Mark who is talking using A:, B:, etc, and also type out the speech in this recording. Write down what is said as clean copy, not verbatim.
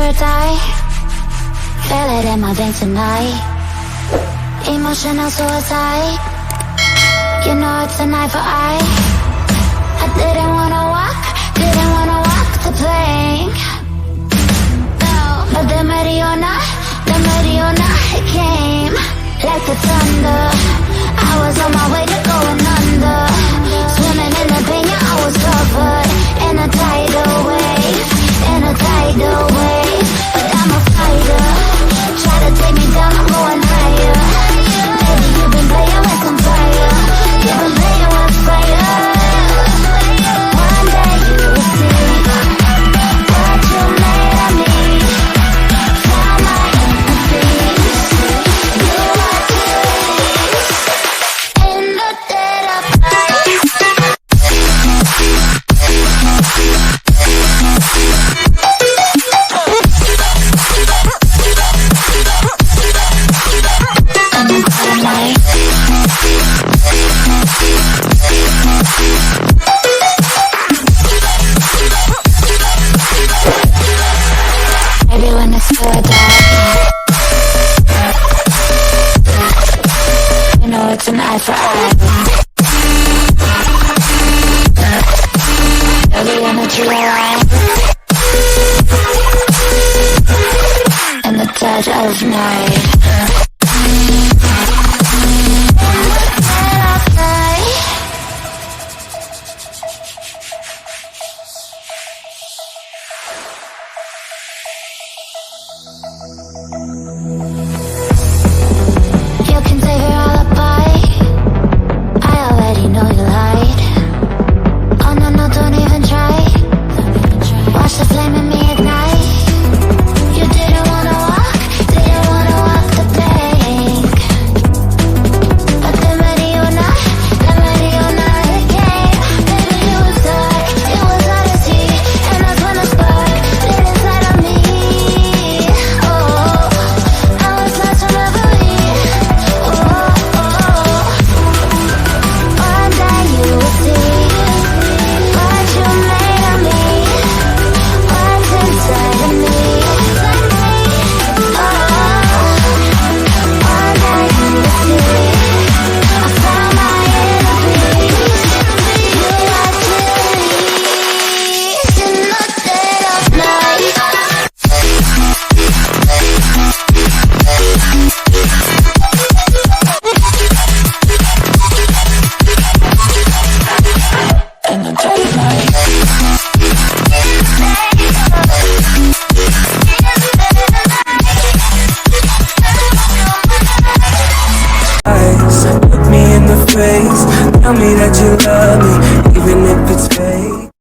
A: or die. Feel it in my veins tonight. Emotional suicide. You know it's an eye for eye. I didn't wanna walk the plank. No, but the Mariona, it came like the thunder. I was on my way to going under. Swimming in the pain, yeah, I was covered in a tidal wave, but I'm a fighter. Try to take me down, I'm going higher. Baby, you've been playing with some fire. You've been playing with fire. One day you will see what you made of me. Found my inner peace. You are peace in the dead of night. Maybe when it's good, you know it's an eye for eye. Every energy alive in the dead of night. You can save your alibi. I already know you lied. Oh no, no, don't even try. Watch the flame in me ignite. You didn't wanna walk the plank. But the Mariona, it came. Baby, you was dark, it was hard to see. And that's when the spark lit inside of me. Oh, I was lost from reverie. One day you will see what you made of me. What's inside of me. One day you will see I found my inner peace. You are peace in the dead of night. In the dead of night.
B: Eyes, look me in the face, tell me that you love me, even if it's fake.